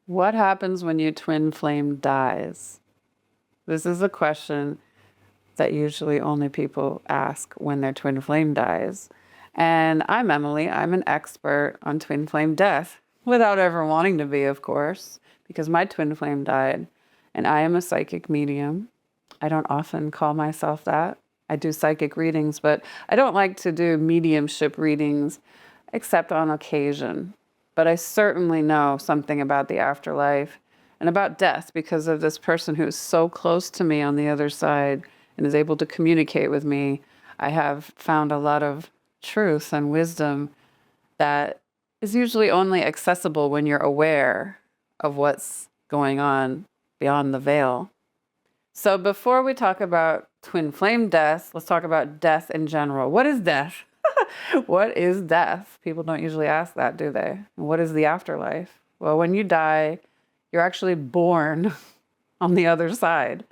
What happens when your twin flame dies? This is a question that usually only people ask when their twin flame dies. And I'm Emily. I'm an expert on twin flame death, without ever wanting to be, of course, because my twin flame died. And I am a psychic medium. I don't often call myself that. I do psychic readings, but I don't like to do mediumship readings except on occasion. But I certainly know something about the afterlife and about death because of this person who is so close to me on the other side and is able to communicate with me. I have found a lot of truth and wisdom that is usually only accessible when you're aware of what's going on beyond the veil. So before we talk about twin flame death, let's talk about death in general. What is death? What is death? People don't usually ask that, do they? What is the afterlife? Well, when you die, you're actually born on the other side.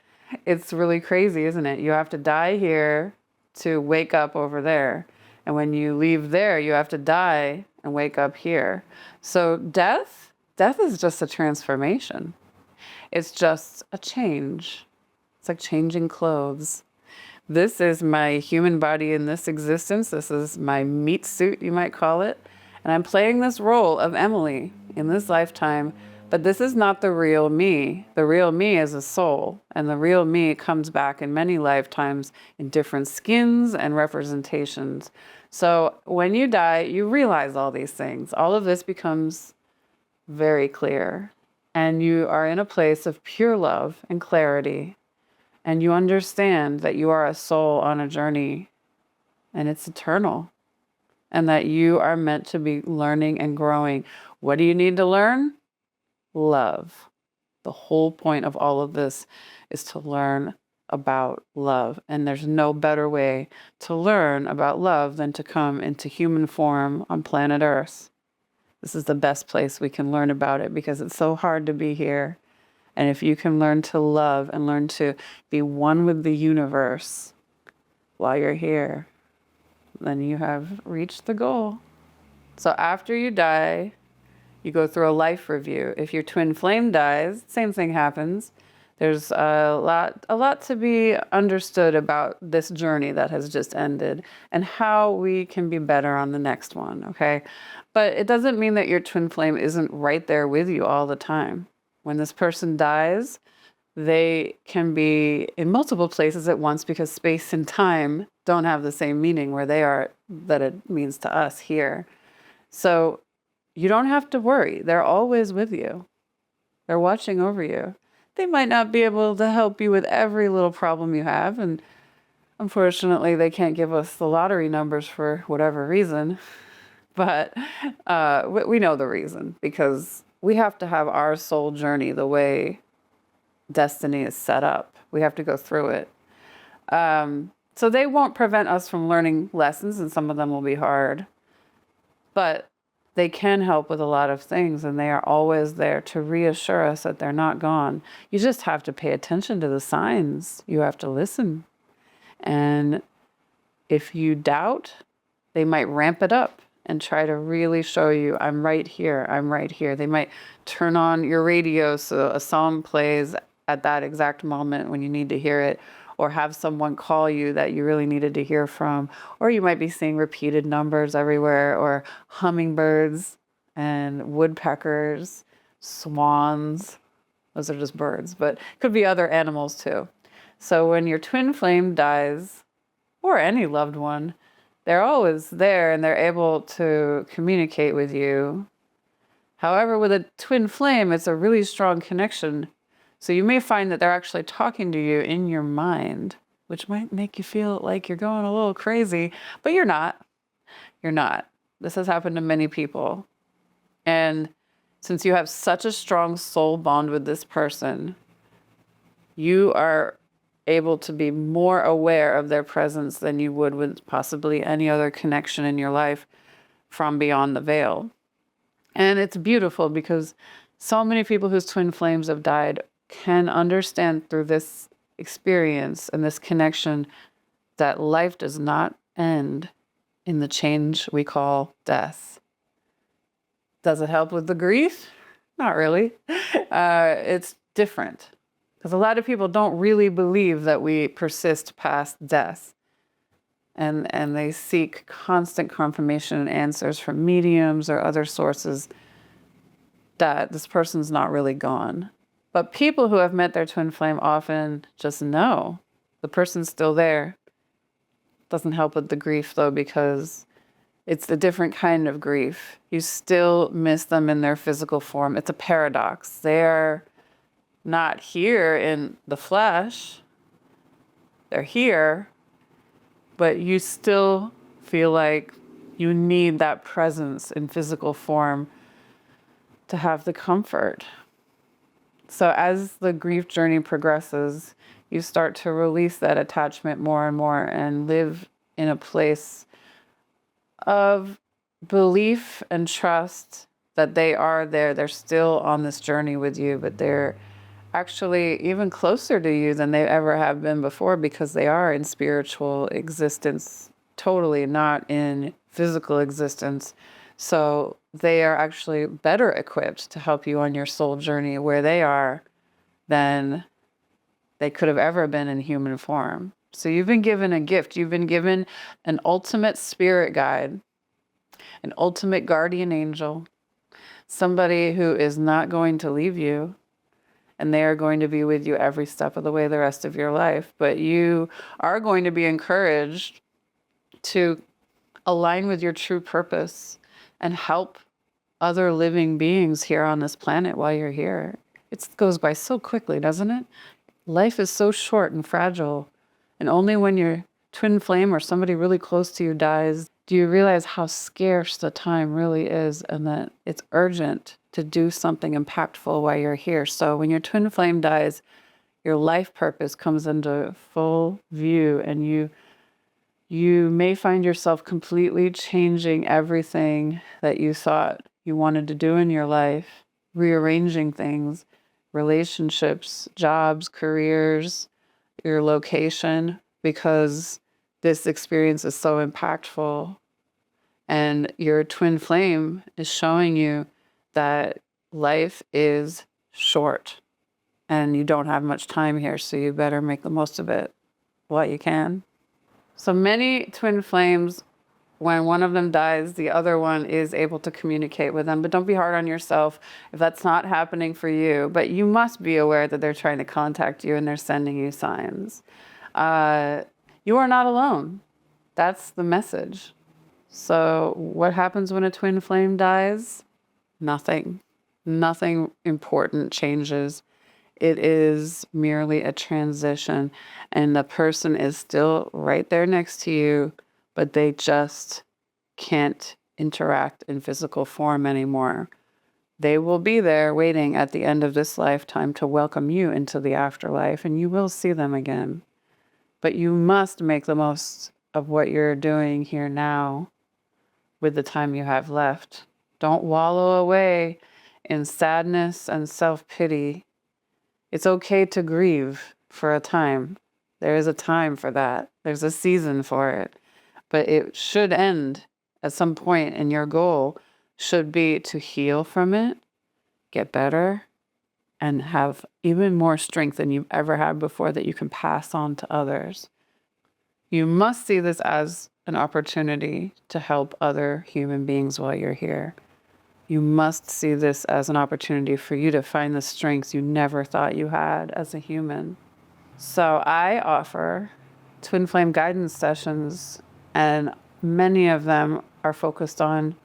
It's really crazy, isn't it? You have to die here to wake up over there. And when you leave there, you have to die and wake up here. So death is just a transformation. It's just a change. It's like changing clothes. This is my human body in this existence. This is my meat suit, you might call it. And I'm playing this role of Emily in this lifetime, but this is not the real me. The real me is a soul, and the real me comes back in many lifetimes in different skins and representations. So when you die, you realize all these things. All of this becomes very clear, and you are in a place of pure love and clarity, and you understand that you are a soul on a journey and it's eternal, and that you are meant to be learning and growing. What do you need to learn? Love. The whole point of all of this is to learn about love. And there's no better way to learn about love than to come into human form on planet Earth. This is the best place we can learn about it because it's so hard to be here. And if you can learn to love and learn to be one with the universe while you're here, then you have reached the goal. So after you die, you go through a life review. If your twin flame dies, same thing happens. There's a lot to be understood about this journey that has just ended and how we can be better on the next one, okay? But it doesn't mean that your twin flame isn't right there with you all the time. When this person dies, they can be in multiple places at once because space and time don't have the same meaning where they are that it means to us here. So you don't have to worry. They're always with you. They're watching over you. They might not be able to help you with every little problem you have, and unfortunately, they can't give us the lottery numbers for whatever reason. But we know the reason because we have to have our soul journey the way destiny is set up. We have to go through it. So they won't prevent us from learning lessons, and some of them will be hard. But they can help with a lot of things, and they are always there to reassure us that they're not gone. You just have to pay attention to the signs. You have to listen. And if you doubt, they might ramp it up and try to really show you, I'm right here, I'm right here. They might turn on your radio so a song plays at that exact moment when you need to hear it, or have someone call you that you really needed to hear from, or you might be seeing repeated numbers everywhere, or hummingbirds and woodpeckers, swans. Those are just birds, but could be other animals too. So when your twin flame dies, or any loved one, they're always there and they're able to communicate with you. However, with a twin flame, it's a really strong connection. So you may find that they're actually talking to you in your mind, which might make you feel like you're going a little crazy, but you're not. You're not. This has happened to many people. And since you have such a strong soul bond with this person, you are able to be more aware of their presence than you would with possibly any other connection in your life from beyond the veil. And it's beautiful because so many people whose twin flames have died can understand through this experience and this connection that life does not end in the change we call death. Does it help with the grief? Not really. It's different because a lot of people don't really believe that we persist past death. And they seek constant confirmation and answers from mediums or other sources that this person's not really gone. But people who have met their twin flame often just know the person's still there. Doesn't help with the grief though, because it's a different kind of grief. You still miss them in their physical form. It's a paradox. They're not here in the flesh. They're here, but you still feel like you need that presence in physical form to have the comfort. So as the grief journey progresses, you start to release that attachment more and more and live in a place of belief and trust that they are there. They're still on this journey with you, but they're actually even closer to you than they ever have been before because they are in spiritual existence, totally not in physical existence. So they are actually better equipped to help you on your soul journey where they are than they could have ever been in human form. So you've been given a gift. You've been given an ultimate spirit guide, an ultimate guardian angel, somebody who is not going to leave you, and they are going to be with you every step of the way the rest of your life. But you are going to be encouraged to align with your true purpose and help other living beings here on this planet while you're here. It goes by so quickly, doesn't it? Life is so short and fragile. And only when your twin flame or somebody really close to you dies do you realize how scarce the time really is and that it's urgent to do something impactful while you're here. So when your twin flame dies, your life purpose comes into full view, and you may find yourself completely changing everything that you thought you wanted to do in your life, rearranging things, relationships, jobs, careers, your location, because this experience is so impactful. And your twin flame is showing you that life is short and you don't have much time here, so you better make the most of it while you can. So many twin flames, when one of them dies, the other one is able to communicate with them. But don't be hard on yourself if that's not happening for you. But you must be aware that they're trying to contact you and they're sending you signs. You are not alone. That's the message. So what happens when a twin flame dies? Nothing. Nothing important changes. It is merely a transition, and the person is still right there next to you, but they just can't interact in physical form anymore. They will be there waiting at the end of this lifetime to welcome you into the afterlife, and you will see them again. But you must make the most of what you're doing here now with the time you have left. Don't wallow away in sadness and self-pity. It's okay to grieve for a time. There is a time for that. There's a season for it. But it should end at some point, and your goal should be to heal from it, get better, and have even more strength than you've ever had before that you can pass on to others. You must see this as an opportunity to help other human beings while you're here. You must see this as an opportunity for you to find the strengths you never thought you had as a human. So I offer twin flame guidance sessions, and many of them are focused on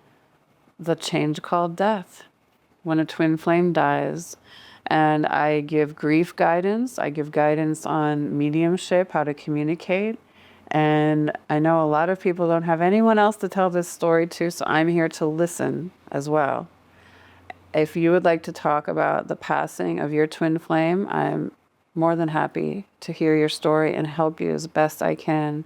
the change called death. When a twin flame dies, and I give grief guidance, I give guidance on mediumship, how to communicate. And I know a lot of people don't have anyone else to tell this story to, so I'm here to listen as well. If you would like to talk about the passing of your twin flame, I'm more than happy to hear your story and help you as best I can.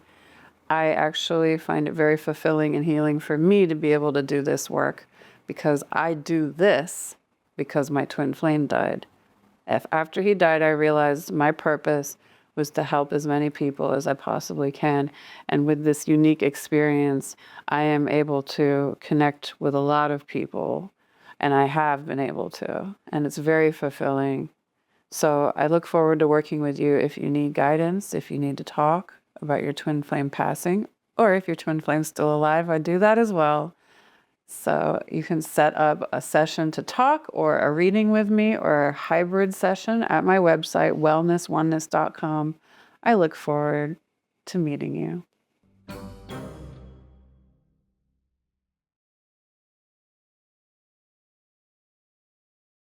I actually find it very fulfilling and healing for me to be able to do this work, because I do this because my twin flame died. After he died, I realized my purpose was to help as many people as I possibly can. And with this unique experience, I am able to connect with a lot of people And I have been able to, and it's very fulfilling. So I look forward to working with you if you need guidance, if you need to talk about your twin flame passing, or if your twin flame's still alive, I do that as well. So you can set up a session to talk or a reading with me or a hybrid session at my website, wellnessoneness.com. I look forward to meeting you.